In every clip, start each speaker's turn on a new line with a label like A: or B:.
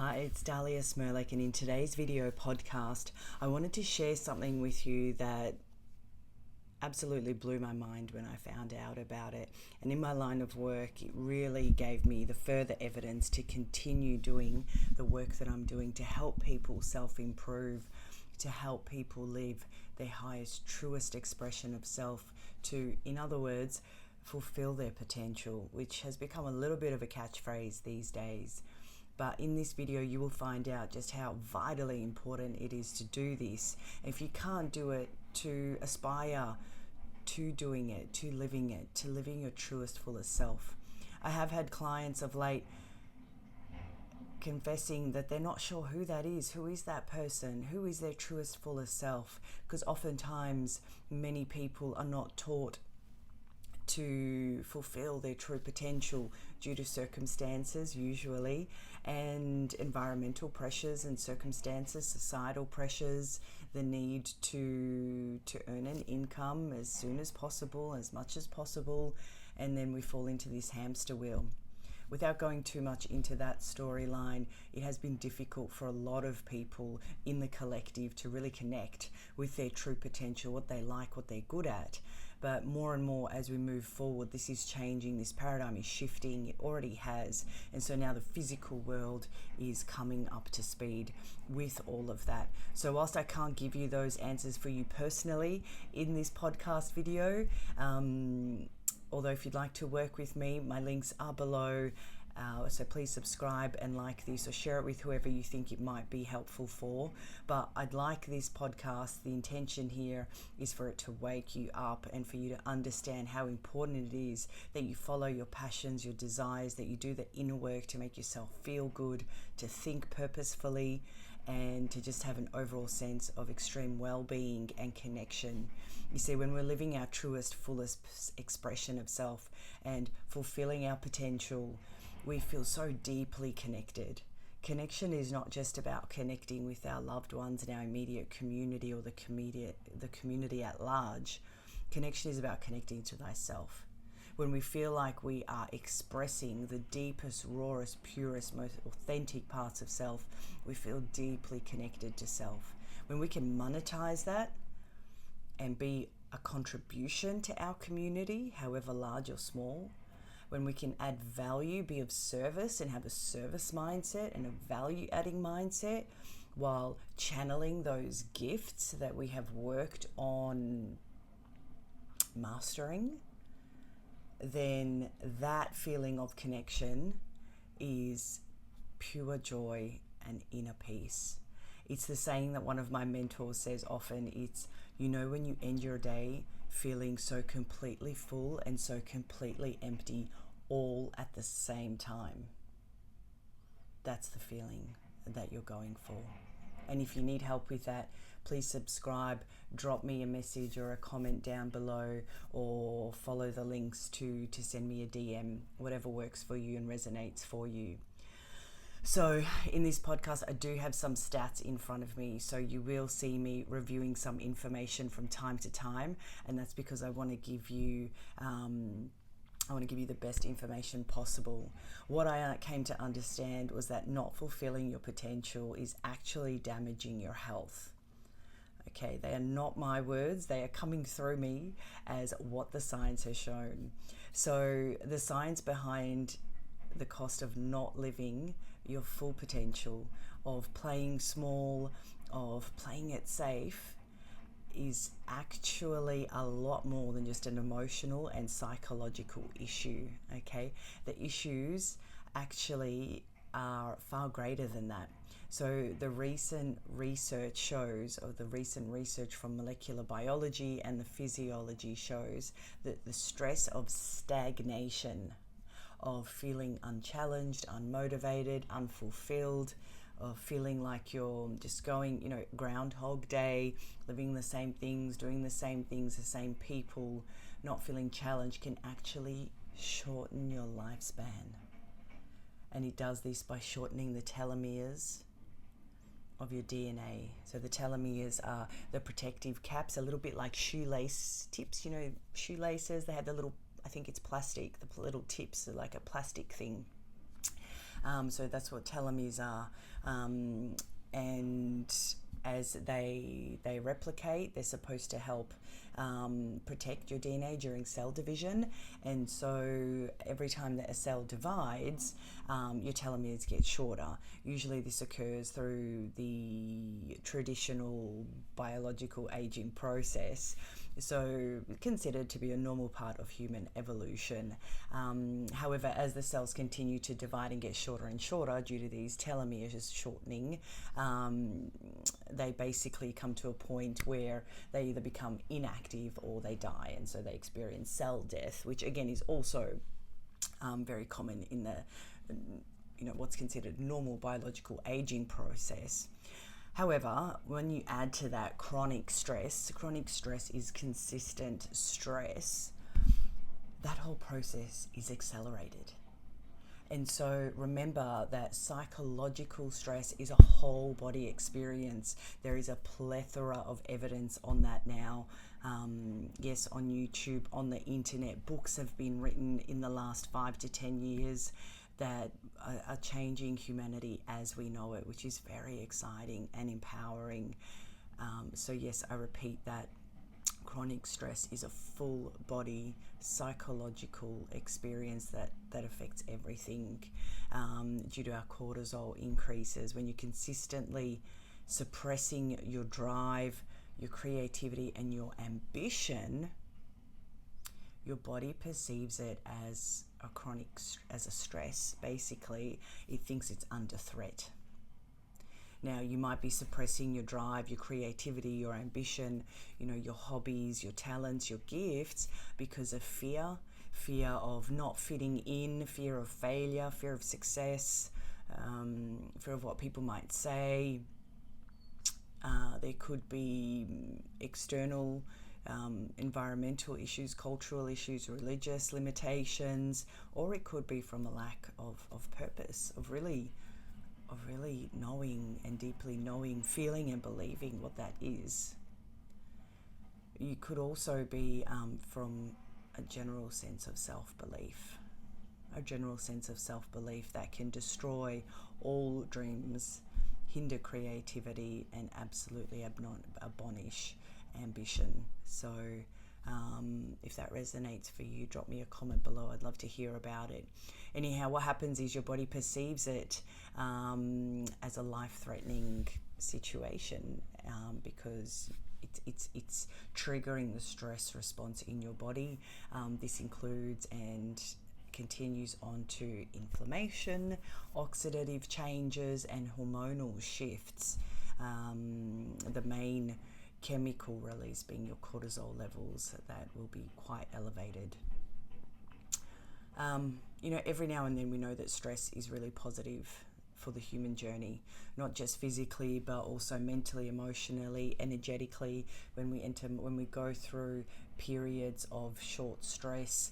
A: Hi, it's Dahlia Smirlik, and in today's video podcast, I wanted to share something with you that absolutely blew my mind when I found out about it. And in my line of work, it really gave me the further evidence to continue doing the work that I'm doing to help people self-improve, to help people live their highest, truest expression of self, to, in other words, fulfill their potential, which has become a little bit of a catchphrase these days. But in this video, you will find out just how vitally important it is to do this. If you can't do it, to aspire to doing it, to living your truest, fullest self. I have had clients of late confessing that they're not sure who that is. Who is that person? Who is their truest, fullest self? Because oftentimes many people are not taught to fulfill their true potential due to circumstances usually, and environmental pressures and circumstances, societal pressures, the need to earn an income as soon as possible, as much as possible, and then we fall into this hamster wheel. Without going too much into that storyline, it has been difficult for a lot of people in the collective to really connect with their true potential, what they like, what they're good at. But more and more as we move forward, this is changing, this paradigm is shifting, it already has. And so now the physical world is coming up to speed with all of that. So whilst I can't give you those answers for you personally in this podcast video, although if you'd like to work with me, my links are below. So please subscribe and like this, or share it with whoever you think it might be helpful for. But I'd like this podcast, the intention here is for it to wake you up and for you to understand how important it is that you follow your passions, your desires, that you do the inner work to make yourself feel good, to think purposefully, and to just have an overall sense of extreme well-being and connection. You see, when we're living our truest, fullest expression of self and fulfilling our potential, we feel so deeply connected. Connection is not just about connecting with our loved ones and our immediate community or the community at large. Connection is about connecting to thyself. When we feel like we are expressing the deepest, rawest, purest, most authentic parts of self, we feel deeply connected to self. When we can monetize that and be a contribution to our community, however large or small, when we can add value, be of service and have a service mindset and a value-adding mindset while channeling those gifts that we have worked on mastering, then that feeling of connection is pure joy and inner peace. It's the saying that one of my mentors says often, it's, you know, when you end your day feeling so completely full and so completely empty all at the same time. That's the feeling that you're going for. And if you need help with that, please subscribe, drop me a message or a comment down below, or follow the links to send me a DM, whatever works for you and resonates for you. So in this podcast, I do have some stats in front of me, so you will see me reviewing some information from time to time, and that's because I want to give you the best information possible. What I came to understand was that not fulfilling your potential is actually damaging your health. Okay, they are not my words, they are coming through me as what the science has shown. So the science behind the cost of not living your full potential, of playing small, of playing it safe, is actually a lot more than just an emotional and psychological issue, okay? The issues actually are far greater than that. So the recent research from molecular biology and the physiology shows that the stress of stagnation, of feeling unchallenged, unmotivated, unfulfilled, of feeling like you're just going, Groundhog Day, living the same things, doing the same things, the same people, not feeling challenged, can actually shorten your lifespan. And it does this by shortening the telomeres of your DNA. So the telomeres are the protective caps, a little bit like shoelace tips, shoelaces, they have the little, I think it's plastic, the little tips are like a plastic thing. So that's what telomeres are. And as they replicate, they're supposed to help protect your DNA during cell division. And so every time that a cell divides, your telomeres get shorter. Usually this occurs through the traditional biological aging process, so considered to be a normal part of human evolution. However, as the cells continue to divide and get shorter and shorter due to these telomeres shortening, they basically come to a point where they either become inactive or they die, and so they experience cell death, which again is also very common in the what's considered normal biological aging process. However, when you add to that chronic stress is consistent stress, that whole process is accelerated. And so remember that psychological stress is a whole body experience. There is a plethora of evidence on that now. Yes, on YouTube, on the internet, books have been written in the last 5 to 10 years that are changing humanity as we know it, which is very exciting and empowering. So yes, I repeat that chronic stress is a full body psychological experience that affects everything. Due to our cortisol increases, when you're consistently suppressing your drive, your creativity and your ambition, your body perceives it as a stress. Basically, it thinks it's under threat. Now, you might be suppressing your drive, your creativity, your ambition, your hobbies, your talents, your gifts because of fear of not fitting in, fear of failure, fear of success, fear of what people might say. There could be external environmental issues, cultural issues, religious limitations, or it could be from a lack of purpose, of really knowing and deeply knowing, feeling and believing what that is. You could also be from a general sense of self-belief, that can destroy all dreams, hinder creativity, and absolutely abolish ambition. So if that resonates for you, drop me a comment below. I'd love to hear about it. Anyhow, what happens is your body perceives it as a life-threatening situation because it's triggering the stress response in your body. This includes and continues on to inflammation, oxidative changes, and hormonal shifts. The main chemical release being your cortisol levels that will be quite elevated. Every now and then we know that stress is really positive for the human journey, not just physically, but also mentally, emotionally, energetically. When we go through periods of short stress,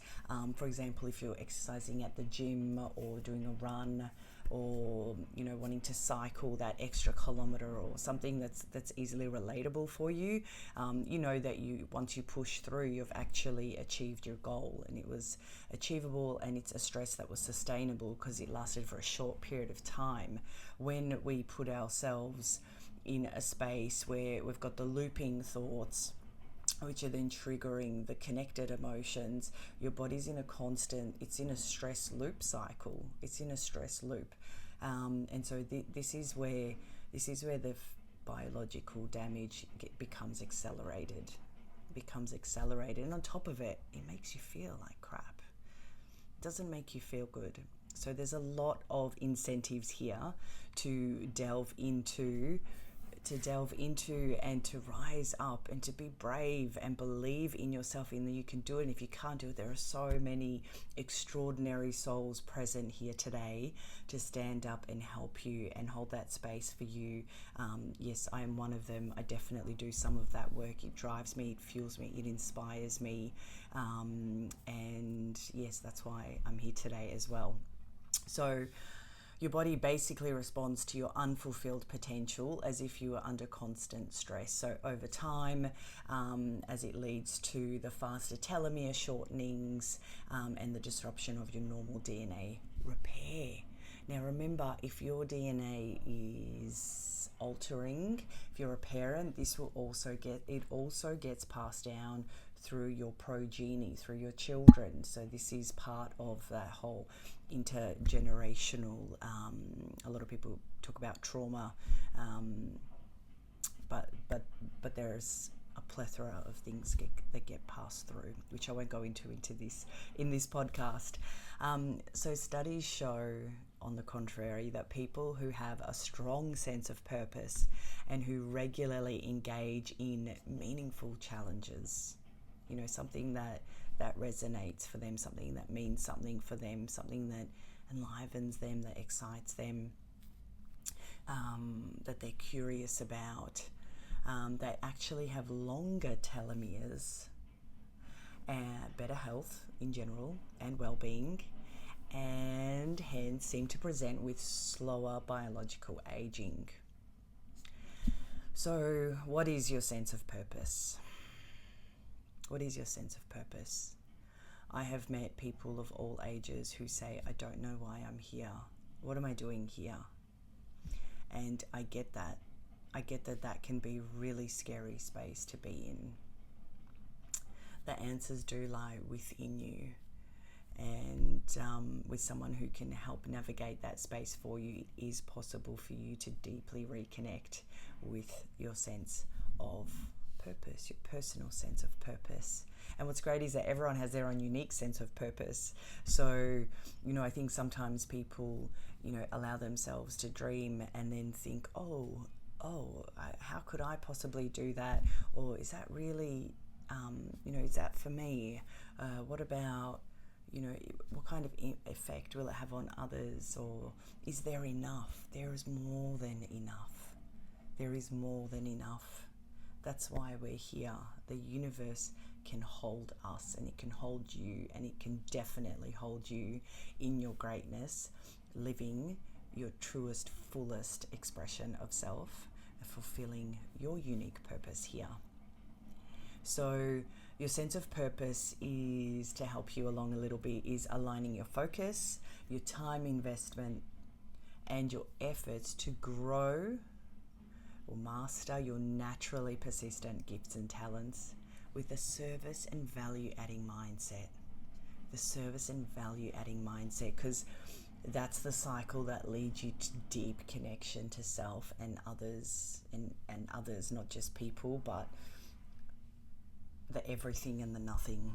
A: for example, if you're exercising at the gym or doing a run, or wanting to cycle that extra kilometer or something that's easily relatable for you, that once you push through, you've actually achieved your goal, and it was achievable, and it's a stress that was sustainable because it lasted for a short period of time. When we put ourselves in a space where we've got the looping thoughts, which are then triggering the connected emotions, your body's in a stress loop cycle. It's in a stress loop. And so this is where the biological damage becomes accelerated. And on top of it, it makes you feel like crap. It doesn't make you feel good. So there's a lot of incentives here to delve into and to rise up and to be brave and believe in yourself, in that you can do it. And if you can't do it, there are so many extraordinary souls present here today to stand up and help you and hold that space for you. Yes, I am one of them. I definitely do some of that work. It drives me, it fuels me, it inspires me. And yes, that's why I'm here today as well. So your body basically responds to your unfulfilled potential as if you were under constant stress. So over time, as it leads to the faster telomere shortenings and the disruption of your normal DNA repair. Now remember, if your DNA is altering, if you're a parent, this will also gets passed down through your progeny, through your children. So this is part of that whole intergenerational, a lot of people talk about trauma, but there's a plethora of things that get passed through, which I won't go into this in this podcast. So studies show, on the contrary, that people who have a strong sense of purpose and who regularly engage in meaningful challenges, something that resonates for them, something that means something for them, something that enlivens them, that excites them, that they're curious about, they actually have longer telomeres, better health in general, and well-being, and hence seem to present with slower biological aging. So what is your sense of purpose? What is your sense of purpose? I have met people of all ages who say, I don't know why I'm here. What am I doing here? And I get that. I get that can be a really scary space to be in. The answers do lie within you. And with someone who can help navigate that space for you, it is possible for you to deeply reconnect with your sense of purpose, your personal sense of purpose. And what's great is that everyone has their own unique sense of purpose. So, I think sometimes people, allow themselves to dream and then think, how could I possibly do that? Or is that really, is that for me? What about, what kind of effect will it have on others? Or is there enough? There is more than enough. There is more than enough. That's why we're here. The universe can hold us, and it can hold you, and it can definitely hold you in your greatness, living your truest, fullest expression of self, fulfilling your unique purpose here. So your sense of purpose is, to help you along a little bit, is aligning your focus, your time investment, and your efforts to grow or master your naturally persistent gifts and talents with a service and value-adding mindset. The service and value-adding mindset, because that's the cycle that leads you to deep connection to self and others, and others, not just people, but the everything and the nothing.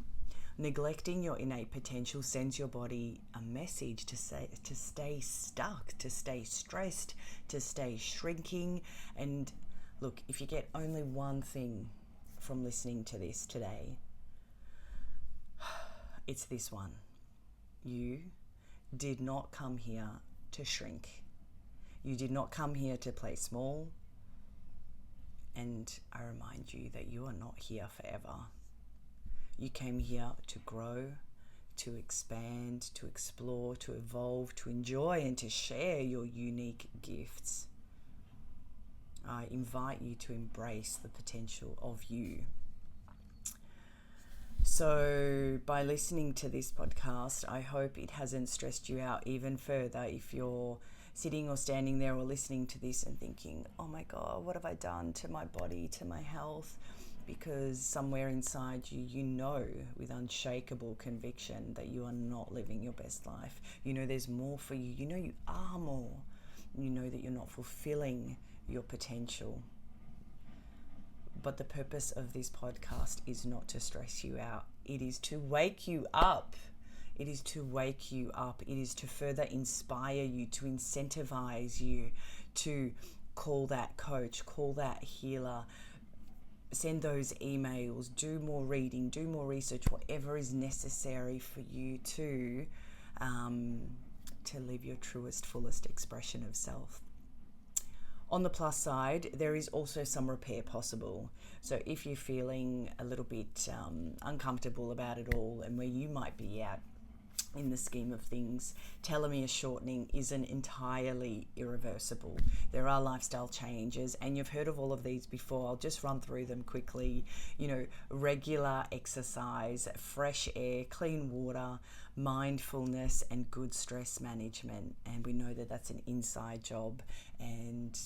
A: Neglecting your innate potential sends your body a message to stay stuck, to stay stressed, to stay shrinking. And look, if you get only one thing from listening to this today, it's this one. You did not come here to shrink. You did not come here to play small. And I remind you that you are not here forever. You came here to grow, to expand, to explore, to evolve, to enjoy, and to share your unique gifts. I invite you to embrace the potential of you. So by listening to this podcast, I hope it hasn't stressed you out even further if you're sitting or standing there or listening to this and thinking, oh my God, what have I done to my body, to my health? Because somewhere inside you, you know with unshakable conviction that you are not living your best life. You know there's more for you. You know you are more. You know that you're not fulfilling your potential. But the purpose of this podcast is not to stress you out. It is to wake you up. It is to wake you up. It is to further inspire you, to incentivize you, to call that coach, call that healer, send those emails, do more reading, do more research, whatever is necessary for you to live your truest, fullest expression of self. On the plus side, there is also some repair possible. So if you're feeling a little bit uncomfortable about it all, and where you might be at, in the scheme of things. Telomere shortening isn't entirely irreversible. There are lifestyle changes, and you've heard of all of these before. I'll just run through them quickly. Regular exercise, fresh air, clean water, mindfulness, and good stress management. And we know that that's an inside job, and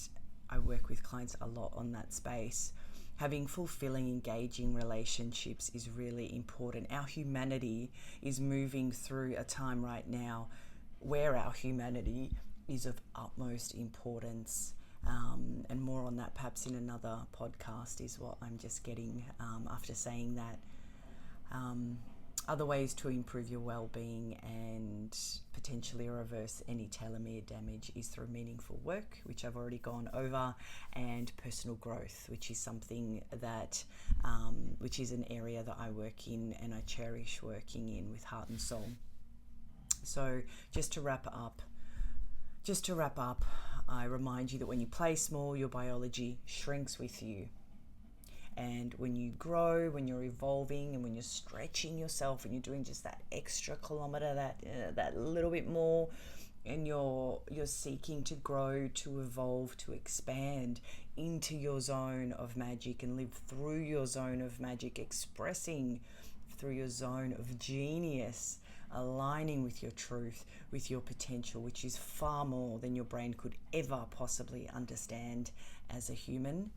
A: I work with clients a lot on that space. Having fulfilling, engaging relationships is really important. Our humanity is moving through a time right now where our humanity is of utmost importance. And more on that perhaps in another podcast is what I'm just getting after saying that. Other ways to improve your well-being and potentially reverse any telomere damage is through meaningful work, which I've already gone over, and personal growth, which is something that, which is an area that I work in and I cherish working in with heart and soul. So just to wrap up, I remind you that when you play small, your biology shrinks with you. And when you grow, when you're evolving, and when you're stretching yourself, and you're doing just that extra kilometer, that little bit more, and you're seeking to grow, to evolve, to expand into your zone of magic and live through your zone of magic, expressing through your zone of genius, aligning with your truth, with your potential, which is far more than your brain could ever possibly understand as a human.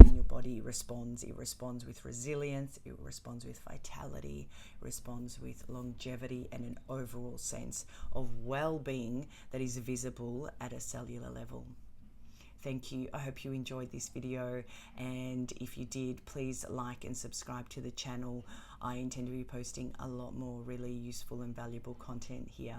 A: When your body responds, it responds with resilience, it responds with vitality, it responds with longevity and an overall sense of well-being that is visible at a cellular level. Thank you. I hope you enjoyed this video, and if you did, please like and subscribe to the channel. I intend to be posting a lot more really useful and valuable content here.